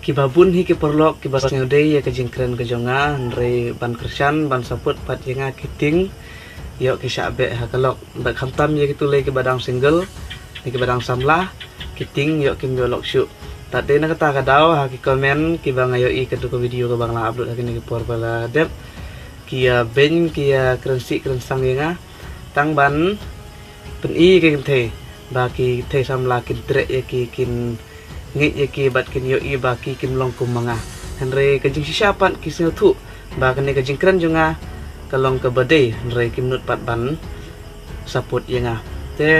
Kibabun hi kiperlok kibas ngode ya kejingkren kejonga Andre ban kersan ban saput pat yenga kiting yo kisabe hakalok ba khamtam ye kitule ke badang single ke badang samlah kiting yo kim yo lok syu tade na kata kadau ha ki komen ki bang ayo i kedu video ke bang la upload hakini ki por bala dep kia ben kia krensi krensang yenga tang ban pen i ke the ba ki the samlah kin tre ye ki kin ngit yaki bat kin yo i ba ki kim long kum manga henre kajing sisapan kisno thu ba kene kajing kren junga kalong ke bade henre kim nut pat ban saput yenga te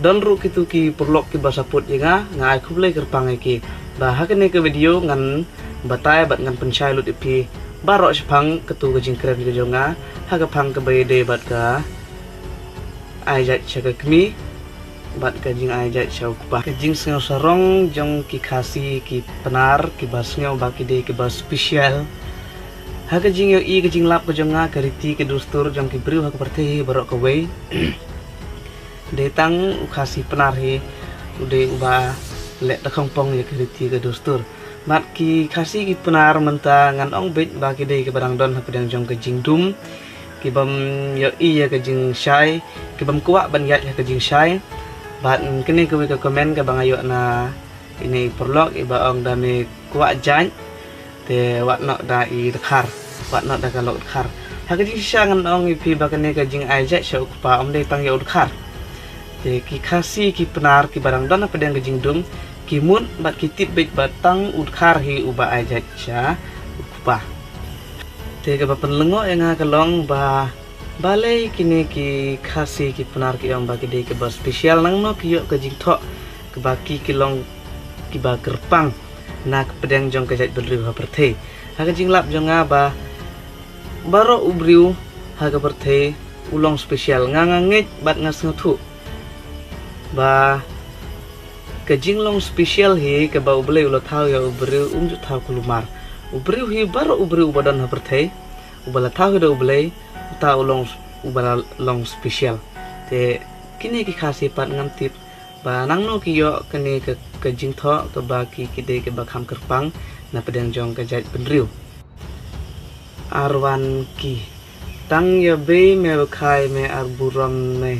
don ru kitu ki perlok ki ba saput yenga ngai khuble kerpang ki ba hakene ke video ngan batai bat ngan penchai lut ipi barok sepang ketu kajing kren ke junga ha ka phang ke bade bat ka ai jat chaka kmi bat kajing aja chau pa kajing sengau sarong jong ki khasi ki penar ki basngau ba ki de ki bas special ha kajing yo i kajing lap ko jonga kariti ki dustur jong ki bru ha ko perti barok ko wei de tang khasi penar hi ude uba lek da pong ya kariti ki dustur mat ki khasi ki penar menta ngan ong bet ba ki de ki barang don ha pedang jong kajing dum ki bam yo i ya kajing syai ki bam kuak ban yat ya kajing syai bat kini ke komen ke bang ayo na ini perlok iba ong dami kuat jan te wat nok da i dekhar wat nok da kalok dekhar ha ke sisa ngan ong ipi ba kene ke jing aja syau pa om de tang yo dekhar te ki khasi ki penar ki barang don apa deng ke jing dum ki mun bat ki tip bet batang udkhar hi uba aja sya pa te ke ba penlengo yang kalong ba balai kini ki khasi ki penar ki yang bagi de ke ba special nang no ki yo ke jing thok ke baki ki long ki ba kerpang na ke pedang jong ke jat bedriu ha perthe ha ke jing lap jong ba baro ubriu ha ke perthe ulong special ngangangit bat ngas ngothu ba ke jing long special hi ke ba uble ulo thau ya ubriu unju thau kulumar ubriu hi baro ubriu badan ha perthe ubala thau do uble ta ulong ubala long special te kini ki khasi pat ngam tip ba nang no ki yo kene ke jing tho ke ba ki de ke ba kham kerpang na pedang jong ke jait penriu arwan ki tang ya be me khai me arburam me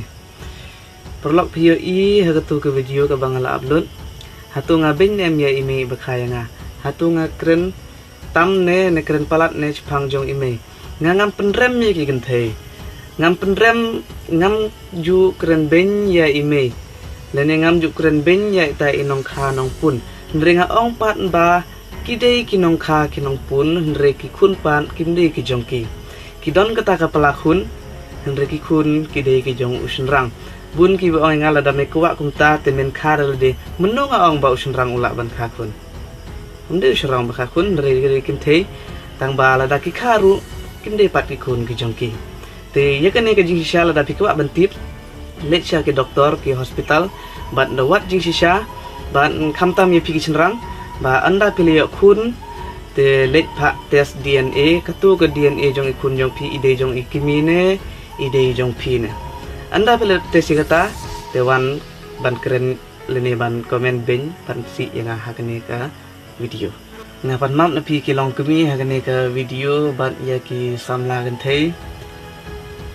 perlok pio i ha tu ke video ke bang la upload hatu ngabin em ya ime ba khai nga hatu nga kren tam ne kren palat ne chpang jong ime ngam penrem ye ki genthe ngam penrem ngam ju kren ben ya ime lene ngam ju kren ben ya ta inong kha nong pun nrenga ong pat ba kidei ki nong kha ki nong pun nre ki khun pan kimde ki jong ki don kata ka pelakun nre ki khun kidei ki jong usnrang bun ki ong ngala da me kuwa kumta temen kharel de menunga ong ba usnrang ula ban kha kun unde usnrang ba kha kun nre kim the tang ba la da ki kharu kim de pat ki kun ki jong ki te ye kane ke jing sisa la da pikwa bantip let sha ke doktor ke hospital bat da wat jing sisa ban khamtam ye piki chenrang ba anda pilih kun te let pha test DNA katu ke DNA jong ikun jong pi ide jong ikimine ide jong pi ne anda pilih tes kata te wan ban keren lene ban komen ben pan si yang hakane ka video ngapan mam na pi ki long kemi hakane ka video bat ya ki samla gan thei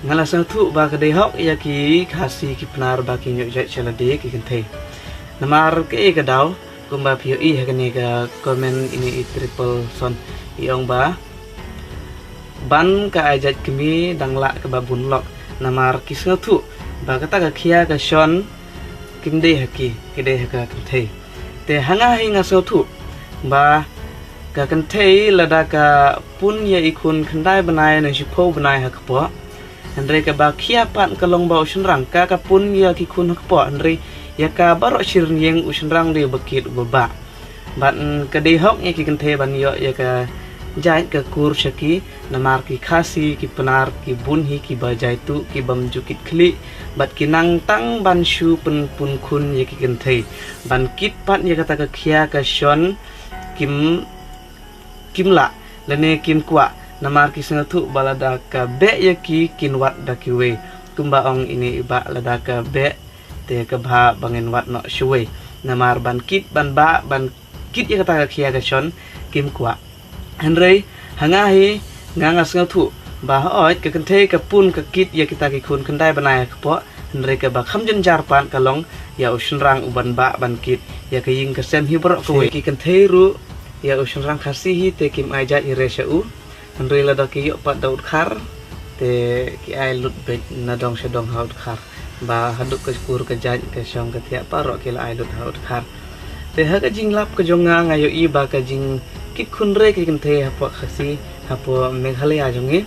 ngala sang thu ba ka dei hok ya ki khasi ki pnar ba ki nyo jat chala de ki gan thei namar ke ka daw kumba pi i hakane ka komen ini triple son iong ba ban ka ajat kemi dangla ka babun lok namar ki sang thu ba kata ka khia ka shon kimde haki kide haka kan thei te hanga hi nga so thu ba ka kan thei lada ka pun ya ikun khandai banai na shipo banai ha kpo andre ka ba khia pan ka long ba usnrang ka pun ya ki kun ha kpo andre ya ka baro shirn yeng usnrang de bakit baba ban ka de hok ya ki kan thei ban yo ya ka jait ka kur shaki namar ki khasi ki penar ki bun hi ki ba jaitu ki bam jukit khli bat ki nang tang ban shu pun kun ya ki kan thei ban kit pat ya kata ka khia ka shon kimla lene kim kwa namar ki sengathu balada ka be ya ki kinwat da ki we kumba ong ini iba lada ka be te ka bha bangen wat no shwe namar ban kit ban ba ban kit ya kata kia ka shon kim kwa henry hanga hi ngangas ngatu ba oi ka kenthe ka pun ka kit ya kita ki khun khandai banai ka po henry ka ba khamjen jar pan kalong ya usun rang uban ba ban kit ya ka ying ka sem hi bro ko ki kenthe ru ya usun rang khasi hi te kim ai ja ire shau henry la da ki yo pat daud khar te ki ai lut be na dong shadong haut khar ba haduk ke kur ke jan ke shong ke tiap parok ke la ai lut haut khar te ha ka jing lap ke jonga ngayo i ba ka jing kit khun re ke kan the ha po khasi ha po meghalaya jongi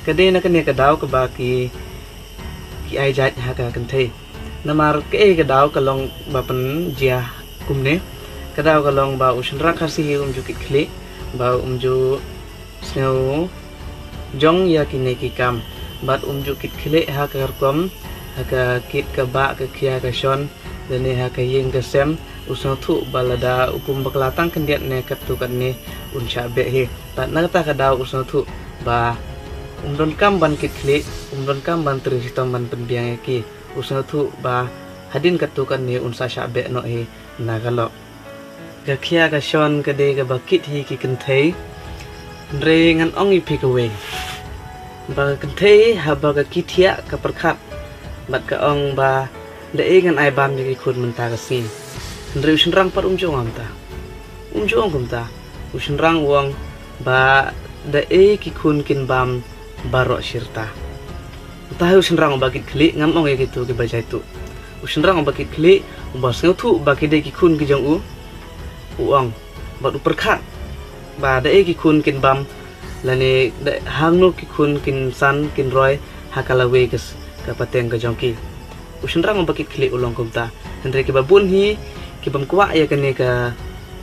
ke de na ke ne ka daw ke ba ki ai jat ha ka kan the namar ke daw ka long ba pen jia kumne ka daw ka long ba usun rak khasi ju kit khli ba ju snow jong ya kine ki kam bat ju kit khli ha ka kom haka kit ka ba ka kia ka shon dene haka ying ka sem usno thu balada ukum baklatang kendiat ne katu kan ne unsha be he ta nagta ka daw usno thu ba don kam ban kit khli don kam ban tri sitom ban penbiang ki usno thu ba hadin katu kan ne unsa sha be no he nagalo ka kia ka shon ka de ka ba kit hi ki kan thei re ngan ong i pick away ba kan thei ha ba ka kitia ka perkhat bat ka ong ba da egan ai bam ji khun mun ta ka sin ndre usun rang par umjong amta umjong kumta usun rang wong ba da e ki khun kin bam baro shirta ta usun rang ba kit khli ngam ong e gitu ke bajai tu usun rang ba kit khli ba sngau thu ba ki de ki khun ki jong u ong ba du perkhat ba da e ki khun kin bam lane da hangno ki khun kin san kin roy hakalawe kes kapateng ka jongki usun rang bakit khli ulong kumta andre ki babun hi ki bam kwa ya kene ka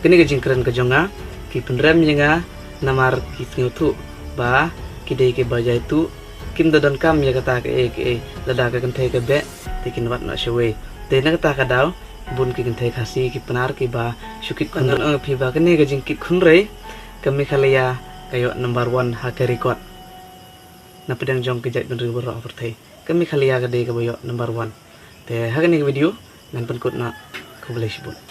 jingkran ka jonga ki penrem nga namar ki thu ba ki dei ke bajai tu kim dodon kam ya kata ke lada ka kan thai ka be te kin wat na shwe te na kata ka daw bun ki kan thai khasi ki panar ki ba shukit kan phi ba kene ka jingkit khun re kami khalaya kayo number 1 ha ka record na pedang jong ke jat benri bro overthai kami khalia ka de ka boyo number 1 te ha ka ni video nan pen kut na ko boleh sebut